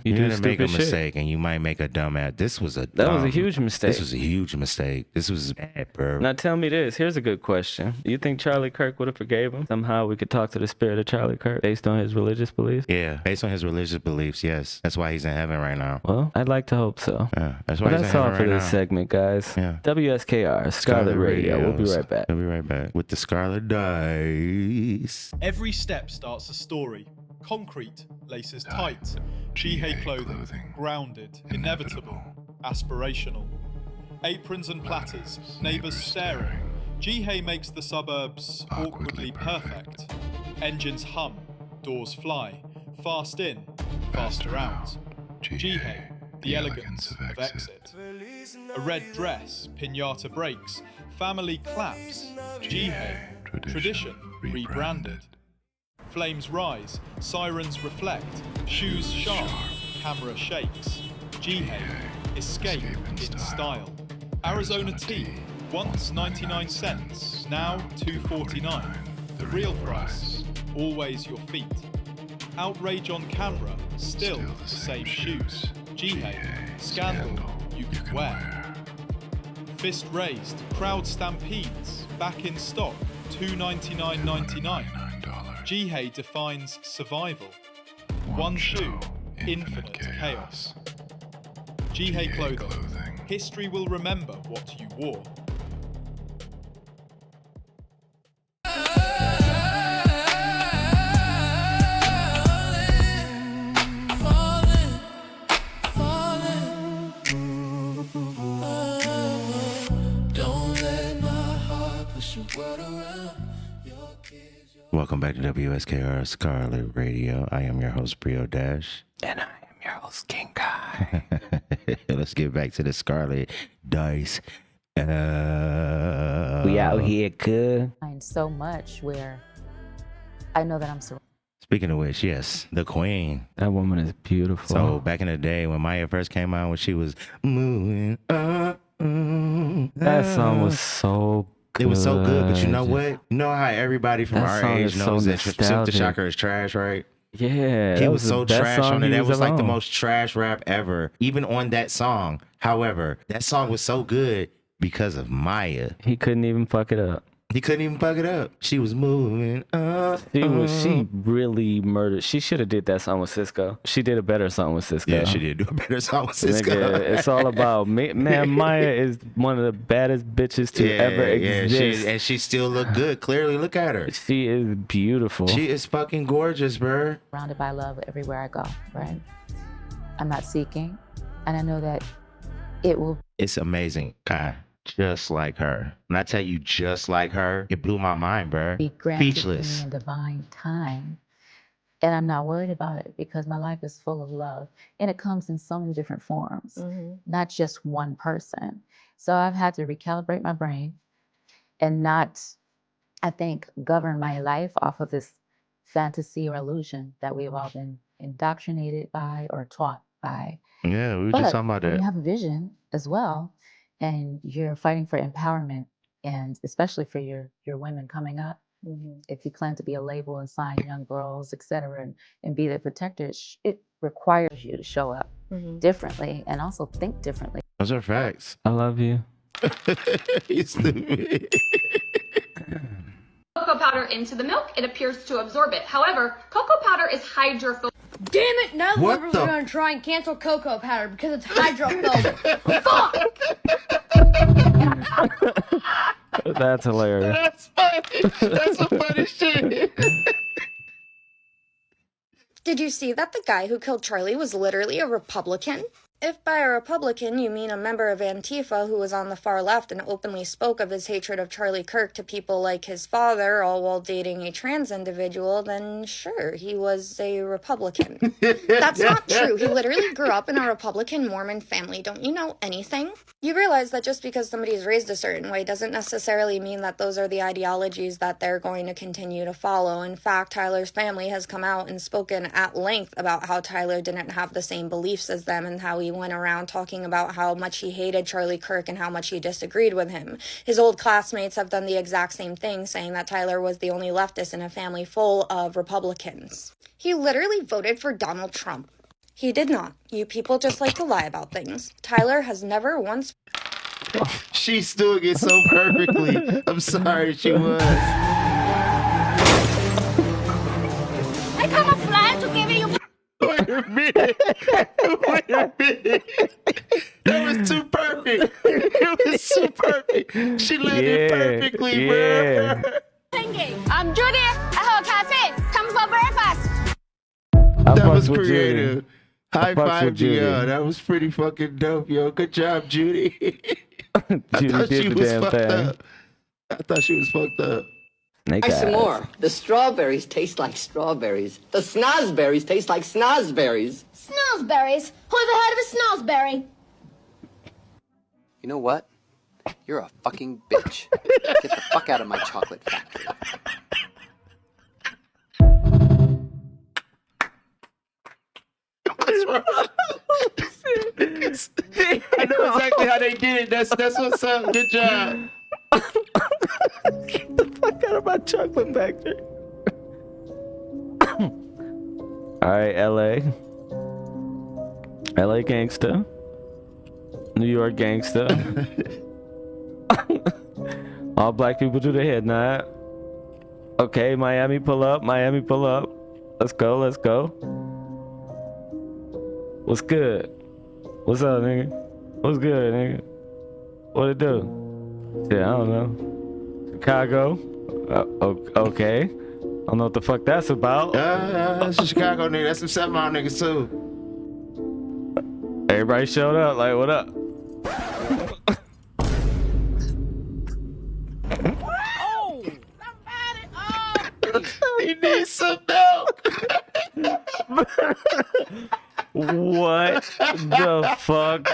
you're going to make a mistake and you might make a dumb act. That was a huge mistake. This was a huge mistake. This was bad, bro. Now tell me this. Here's a good question. Do you think Charlie Kirk would have forgave him? Somehow we could talk to the spirit of Charlie Kirk based on his religious beliefs? Yeah, based on his religious beliefs, yes. That's why he's in heaven right now. Well, I'd like to hope so. Yeah, that's why but he's that's in all heaven for right this now. segment, guys. Yeah. WSKR, Scarlette Radio. We'll be right back. We'll be right back with the Scarlet Dice. Every step starts a story. Concrete, laces tight. Jihei clothing, grounded, inevitable, aspirational. Aprons and platters, neighbours staring. Jihei makes the suburbs awkwardly perfect. Engines hum, doors fly, fast in, faster out. Jihei, the elegance of exit. A red dress, piñata breaks, family claps. Jihei, tradition rebranded. Flames rise, sirens reflect, shoes sharp, camera shakes. Jihei, escape in style. Arizona tea, once 99 cents, now $2.49. The real price, always your feet. Outrage on camera, still the same shoes. Jihei, scandal you can wear. Fist raised, crowd stampedes, back in stock, $299.99. Jihei defines survival. One shoe, infinite chaos. Jihei clothing. History will remember what you wore. Welcome back to WSKR Scarlet Radio. I am your host, Brio Dash. And I am your host, King Kai. Let's get back to the Scarlet Dice. We out here, good. So much where I know that I'm surrounded. Speaking of which, yes, the Queen. That woman is beautiful. So back in the day when Maya first came out, when she was moving up, that song was so good. It was so good, but you know what? You know how everybody from our age knows that Silk the Shocker is trash, right? Yeah. He was so trash on it. That was like the most trash rap ever, even on that song. However, that song was so good because of Maya. He couldn't even fuck it up. He couldn't even fuck it up. She was moving up. She really murdered. She should have did that song with Cisco. She did a better song with Cisco. Yeah, she did do a better song with Cisco. Nigga, it's all about me. Man, Maya is one of the baddest bitches to ever exist. And she still look good. Clearly, look at her. She is beautiful. She is fucking gorgeous, bro. Surrounded by love everywhere I go, right? I'm not seeking, and I know that it will. It's amazing, Kai. Just like her. When I tell you just like her, it blew my mind, bro. Be granted Speechless. to me in divine time. And I'm not worried about it because my life is full of love. And it comes in so many different forms, not just one person. So I've had to recalibrate my brain and not, I think, govern my life off of this fantasy or illusion that we've all been indoctrinated by or taught by. Yeah, we were just talking about that. You have a vision as well. And you're fighting for empowerment, and especially for your women coming up. If you plan to be a label and sign young girls, etc., and be their protector, it requires you to show up differently and also think differently. Those are facts. I love you. You stupid. Cocoa powder into the milk, it appears to absorb it. However, cocoa powder is hydrophobic. Damn it! Now the What liberals the- are gonna try and cancel cocoa powder because it's hydrophobic. Fuck! That's hilarious. That's funny. That's some funny shit. Did you see that the guy who killed Charlie was literally a Republican? If by a Republican you mean a member of Antifa who was on the far left and openly spoke of his hatred of Charlie Kirk to people like his father, all while dating a trans individual, then sure, he was a Republican. That's not true. He literally grew up in a Republican Mormon family. Don't you know anything? You realize that just because somebody is raised a certain way doesn't necessarily mean that those are the ideologies that they're going to continue to follow. In fact, Tyler's family has come out and spoken at length about how Tyler didn't have the same beliefs as them and how he went around talking about how much he hated Charlie Kirk and how much he disagreed with him. His old classmates have done the exact same thing, saying that Tyler was the only leftist in a family full of Republicans. He literally voted for Donald Trump. He did not. You people just like to lie about things. Tyler has never once... She's doing it so perfectly. I'm sorry, she was. I camouflage to give you... Wait a minute. Wait a minute. That was too perfect. It was too perfect. She landed perfectly, bro. I'm Judy. I have a cafe. Come for breakfast. That was creative. High five, yo. That was pretty fucking dope, yo. Good job, Judy. Judy did the damn thing. I thought she was fucked up. Try some more. The strawberries taste like strawberries. The snozberries taste like snozberries. Snozberries? Who ever heard of a snozberry? You know what? You're a fucking bitch. Get the fuck out of my chocolate factory. What's wrong? I know exactly how they did it. That's what's up. Good job. Get the fuck out of my chocolate factory. All right, LA gangsta. New York gangsta. All black people do the head nod. Okay, Miami pull up. Let's go. What's good? What's up, nigga? What's good, nigga? What it do? Yeah, I don't know. Chicago. Okay. I don't know what the fuck that's about. That's a Chicago nigga. That's some 7 Mile niggas too. Everybody showed up. Like, what up? Oh! Somebody! He needs some milk. What the fuck?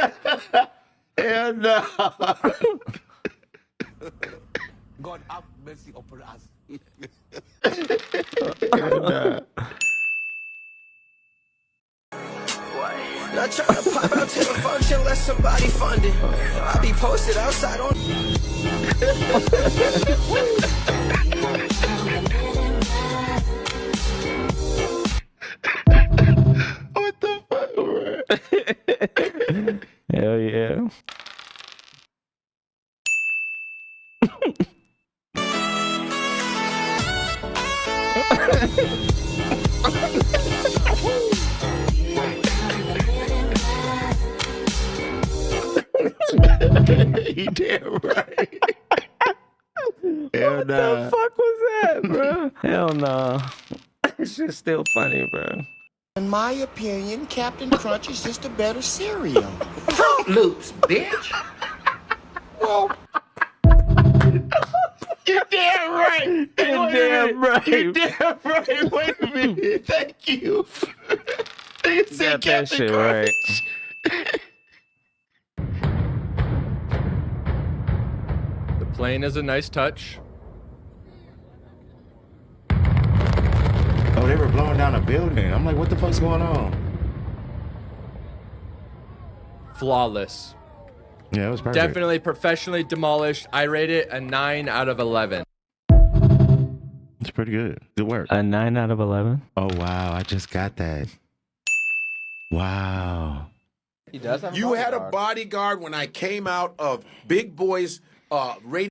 Hell no. God have mercy upon us. Not trying to pop out to the function unless somebody fund it. I be posted outside on. What the fuck? Hell yeah. He damn right. Hell What nah. the fuck was that, bro? Hell no. It's just still funny, bro. In my opinion, Captain Crunch is just a better cereal. Fruit Loops, bitch. Well, You're damn right. You're damn right. You're damn right. Wait a minute. Thank you. They said Got that Captain shit Crunch. right. The plane is a nice touch. Oh, they were blowing down a building. I'm like, what the fuck's going on? Flawless. Yeah, it was perfect. Definitely professionally demolished. I rate it a 9 out of 11. It's pretty good. Good work. A 9 out of 11. Oh, wow. I just got that. Wow. He does have You had a bodyguard when I came out of Big Boy's radio.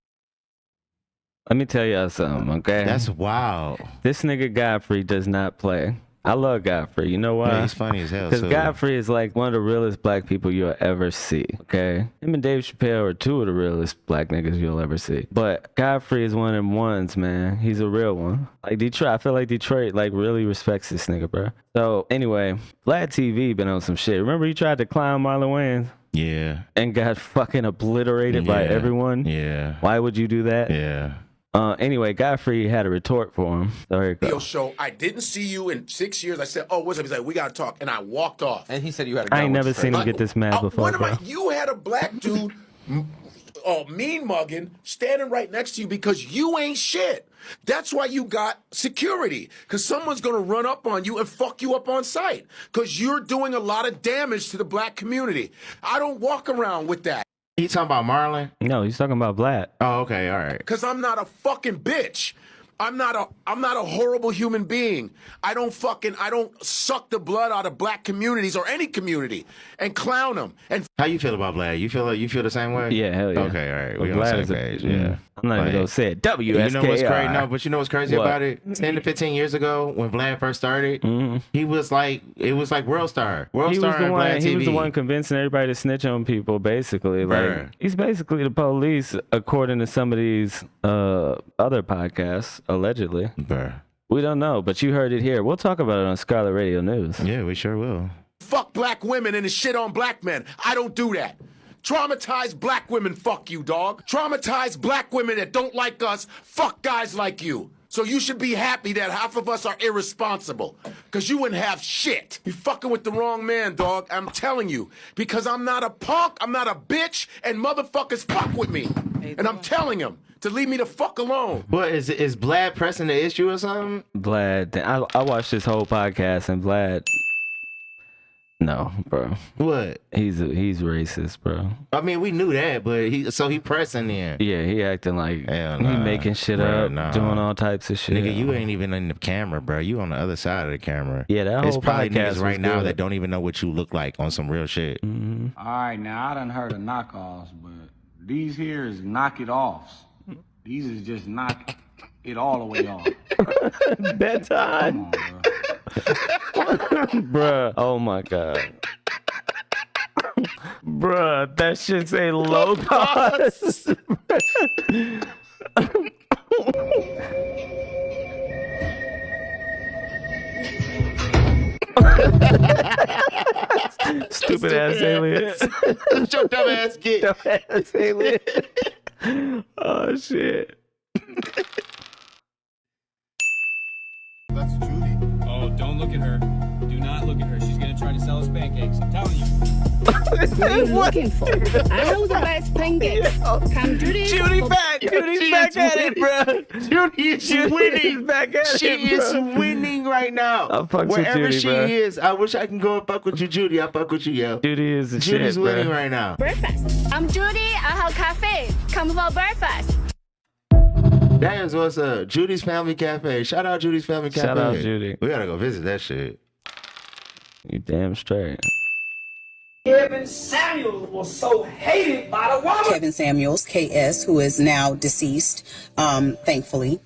Let me tell y'all something, okay? That's wild. This nigga Godfrey does not play. I love Godfrey. You know why? Yeah, he's funny as hell. Because too. Godfrey is like one of the realest black people you'll ever see. Okay, him and Dave Chappelle are two of the realest black niggas you'll ever see. But Godfrey is one of them ones, man. He's a real one. Like Detroit, I feel like Detroit like really respects this nigga, bro. So anyway, Vlad TV been on some shit. Remember he tried to clown Marlon Wayans? Yeah. And got fucking obliterated by everyone? Yeah. Why would you do that? Yeah. Anyway, Godfrey had a retort for him. So here it goes. Show. I didn't see you in 6 years. I said, "Oh, what's up?" He's like, "We gotta talk," and I walked off. And he said you had a gun. I ain't never seen him get this mad before, bro. You had a black dude, mean mugging, standing right next to you because you ain't shit. That's why you got security, because someone's gonna run up on you and fuck you up on sight, because you're doing a lot of damage to the black community. I don't walk around with that. He talking about Marlon? No, he's talking about Vlad. Oh, okay, all right. Because I'm not a fucking bitch. I'm not a horrible human being. I don't suck the blood out of black communities or any community and clown them. And how you feel about Vlad? You feel the same way? Yeah, hell yeah. Okay, all right. We Well, on the Vlad same is page. Yeah. I'm not even gonna say it. WSKR. You know what's crazy? No, but you know what's crazy What? about it? 10 to 15 years ago, when Vlad first started, he was like, it was like World Star. World Star and Vlad TV. He was the one convincing everybody to snitch on people, basically. Bruh. Like he's basically the police, according to some of these other podcasts, allegedly. Bruh. We don't know, but you heard it here. We'll talk about it on Scarlette Radio News. Yeah, we sure will. fuck black women and shit on black men. I don't do that. Traumatized black women, fuck you, dog. Traumatized black women that don't like us, fuck guys like you. So you should be happy that half of us are irresponsible. Because you wouldn't have shit. You fucking with the wrong man, dog. I'm telling you. Because I'm not a punk, I'm not a bitch, and motherfuckers fuck with me. And I'm telling them to leave me the fuck alone. What, is Vlad pressing the issue or something? Vlad, I watched this whole podcast and Vlad... No, bro. What? He's racist, bro. I mean, we knew that, but he pressing then. Yeah, he acting like Hell he nah. making shit Bruh, up, nah. doing all types of shit. Nigga, you ain't even in the camera, bro. You on the other side of the camera. Yeah, that There's whole probably podcast niggas right was now good. that don't even know what you look like on some real shit. Mm-hmm. All right, now I done heard of knockoffs, but these here is knock it offs. These is just knock it all the way off. Bedtime. Come on, Bruh. Oh my god. Bruh, that shit say low cost. Stupid ass aliens. What your dumb ass get? Dumb ass alien. Oh shit. That's Judy. Oh, don't look at her. Do not look at her. She's gonna try to sell us pancakes. I'm telling you. What are you looking for? I know the best pancakes. Come, Judy. Judy back. Judy's back at it, bro. Judy is winning. Back at She it, is bro. winning right now. I fucks with Wherever Judy, she bro. is, I wish I can go and fuck with you, Judy. I fuck with you, yo. Judy is the Judy's shit, winning bro. right now. Breakfast. I'm Judy. I have cafe. Come for breakfast. That is what's up. Judy's Family Cafe. Shout out Judy's Family Cafe. Shout out Judy. We gotta go visit that shit. You damn straight. Kevin Samuels was so hated by the woman. Kevin Samuels, KS, who is now deceased, thankfully.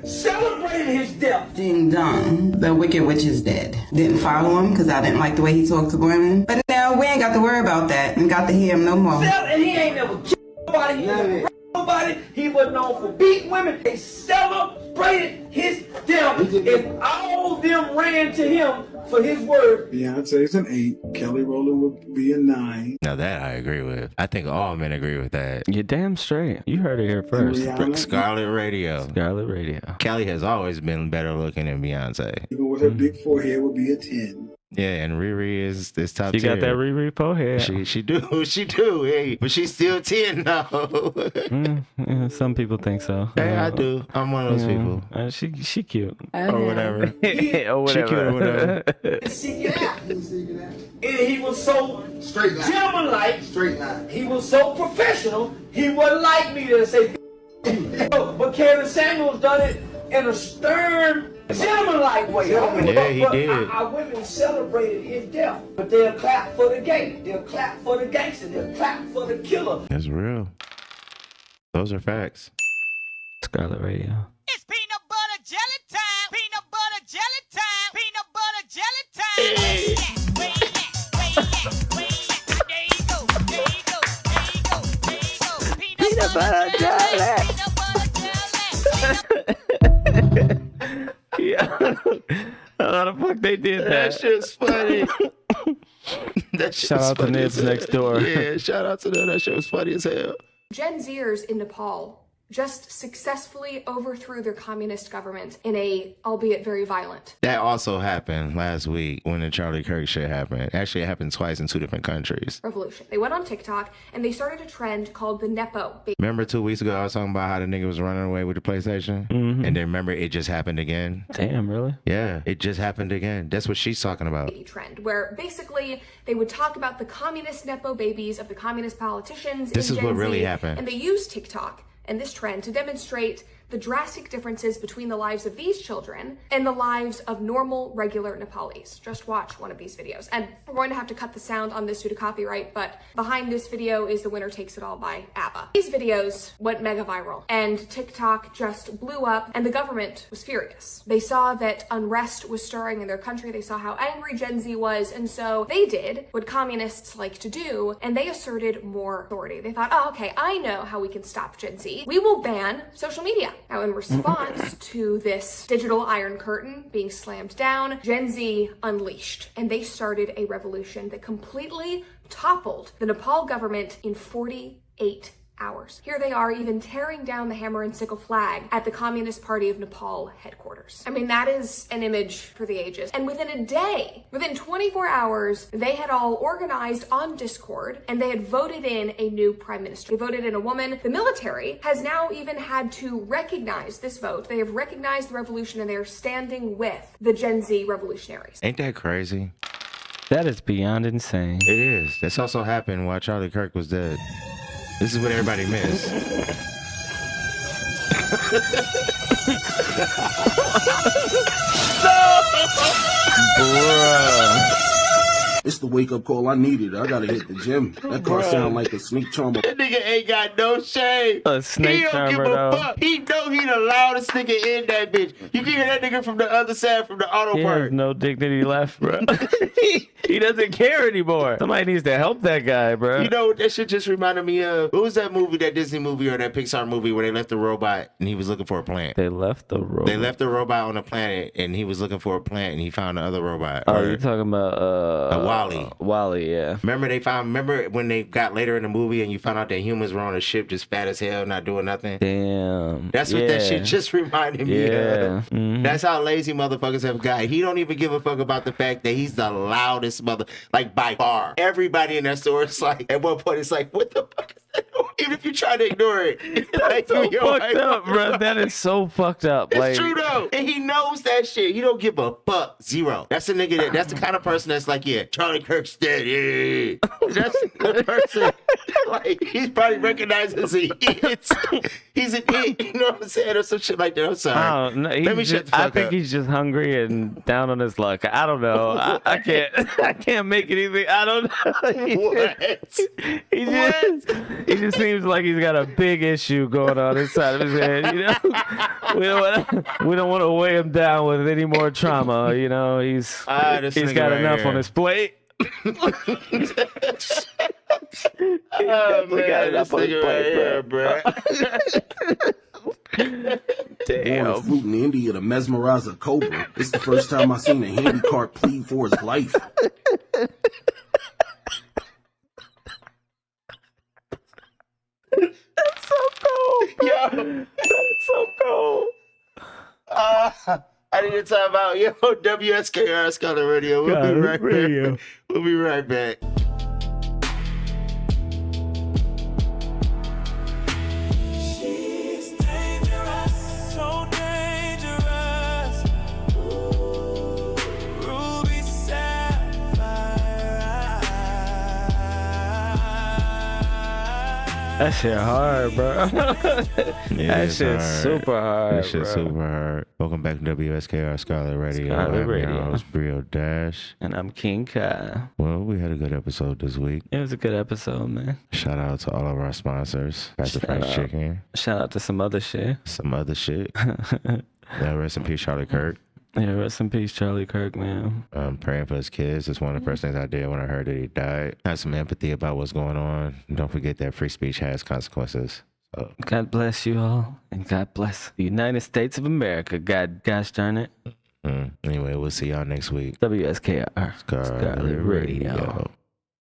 Celebrated his death. Ding dong, the Wicked Witch is dead. Didn't follow him because I didn't like the way he talked to women. But now we ain't got to worry about that and got to hear him no more. And he ain't never killed nobody. He never raped nobody. He was known for beating women. They celebrated his death, and all of them ran to him for his word. Beyonce's an 8. Kelly Rowland would be a 9. Now that I agree with. I think all men agree with that. You're damn straight. You heard it here first. Scarlette Radio. Scarlette Radio. Kelly has always been better looking than Beyonce. Even with her big forehead, would be a 10. Yeah, and Riri is top She tier. got that Riri forehead. She do. Hey, but she's still 10 though. Yeah, some people think so. Hey, I do. I'm one of those people. She cute. Or whatever. Or whatever. She cute or whatever. Seek it out. And he was so gentlemanlike. Straight line. He was so professional. He wasn't like me to say. But Kevin Samuels done it in a stern, gentlemanlike way. Yeah, he did. Our women celebrated his death, but they'll clap for the gay. They'll clap for the gangster. They'll clap for the killer. That's real. Those are facts. Scarlette Radio. It's peanut butter jelly time. Peanut butter jelly time. Peanut Yeah. How the fuck they did that? That shit's funny. That shit's Shout out to funny as Nids Next hell. Door. Yeah, shout out to them. That shit was funny as hell. Gen Zers in Nepal just successfully overthrew their communist government in a, albeit very violent. That also happened last week when the Charlie Kirk shit happened. Actually, it happened twice in 2 different countries. Revolution. They went on TikTok and they started a trend called the Nepo. Remember 2 weeks ago I was talking about how the nigga was running away with the PlayStation? Mm-hmm. And then remember it just happened again? Damn, really? Yeah, it just happened again. That's what she's talking about. Trend where basically they would talk about the communist Nepo babies of the communist politicians. This in is Gen what really Z, happened. And they used TikTok and this trend to demonstrate the drastic differences between the lives of these children and the lives of normal, regular Nepalis. Just watch one of these videos. And we're going to have to cut the sound on this due to copyright, but behind this video is The Winner Takes It All by ABBA. These videos went mega viral, and TikTok just blew up, and the government was furious. They saw that unrest was stirring in their country, they saw how angry Gen Z was, and so they did what communists like to do, and they asserted more authority. They thought, oh, okay, I know how we can stop Gen Z. We will ban social media. Now, in response to this digital iron curtain being slammed down, Gen Z unleashed, and they started a revolution that completely toppled the Nepal government in 48 hours. Here they are even tearing down the hammer and sickle flag at the Communist Party of Nepal headquarters. I mean, that is an image for the ages. And within a day, within 24 hours, they had all organized on Discord and they had voted in a new prime minister. They voted in a woman. The military has now even had to recognize this vote. They have recognized the revolution and they are standing with the Gen Z revolutionaries. Ain't that crazy? That is beyond insane. It is. This also happened while Charlie Kirk was dead. This is what everybody missed. Bruh. It's the wake-up call I needed. I gotta hit the gym. That car sound like a sneak charmer. That nigga ain't got no shame. A snake he don't charmer, give a though. fuck. He know he the loudest nigga in that bitch. You can hear that nigga from the other side, from the auto He park. has no dignity left, bro. He doesn't care anymore. Somebody needs to help that guy, bro. You know what that shit just reminded me of? What was that movie, that Disney movie or that Pixar movie where they left the robot and he was looking for a plant? They left the robot. They left the robot on the planet and he was looking for a plant and he found the other robot. Oh, you're talking about Wall-E. Wall-E, yeah. Remember when they got later in the movie and you found out that humans were on a ship just fat as hell, not doing nothing? Damn. That's what that shit just reminded me of. Mm-hmm. That's how lazy motherfuckers have got. He don't even give a fuck about the fact that he's the loudest like by far. Everybody in that store is like, at one point it's like, what the fuck is that? Even if you try to ignore it. That's so fucked up, bro. That is so fucked up. It's like, true though. And he knows that shit. He don't give a fuck. Zero. That's the nigga that's the kind of person that's like, yeah, Charlie Kirk's dead. Yeah. That's the person. Like, he's probably recognized as an idiot. He's an idiot. You know what I'm saying? Or some shit like that. I'm sorry. I don't know. Let me shut the fuck I think up. he's just hungry and down on his luck. I don't know. I can't make anything. I don't know. He just seems like he's got a big issue going on inside of his head. You know, we don't want to weigh him down with any more trauma. You know, he's got enough on his plate. Oh, man, this nigga right here, bro. Damn. Fruit in India to mesmerize a cobra. It's the first time I seen a handicart plead for his life. That's so cold. Yo, that is so cold. I need to talk about WSKR Scarlette Radio. We'll be right back. We'll be right back. She's dangerous, so dangerous. Ooh, ruby sapphire. That shit hard, bro. That shit's super hard. That shit's super hard. Welcome back to WSKR Scarlette Radio. Scarlette I'm Radio. your host, Brio Dash. And I'm King Kai. Well, we had a good episode this week. It was a good episode, man. Shout out to all of our sponsors. Pastor Shout French out. Chicken. Shout out to some other shit. Some other shit. Yeah, rest in peace, Charlie Kirk. Yeah, rest in peace, Charlie Kirk, man. Praying for his kids. It's one of the first things I did when I heard that he died. Have some empathy about what's going on. Don't forget that free speech has consequences. God bless you all, and God bless the United States of America. Gosh darn it. Anyway, we'll see y'all next week. WSKR. Scarlette Radio.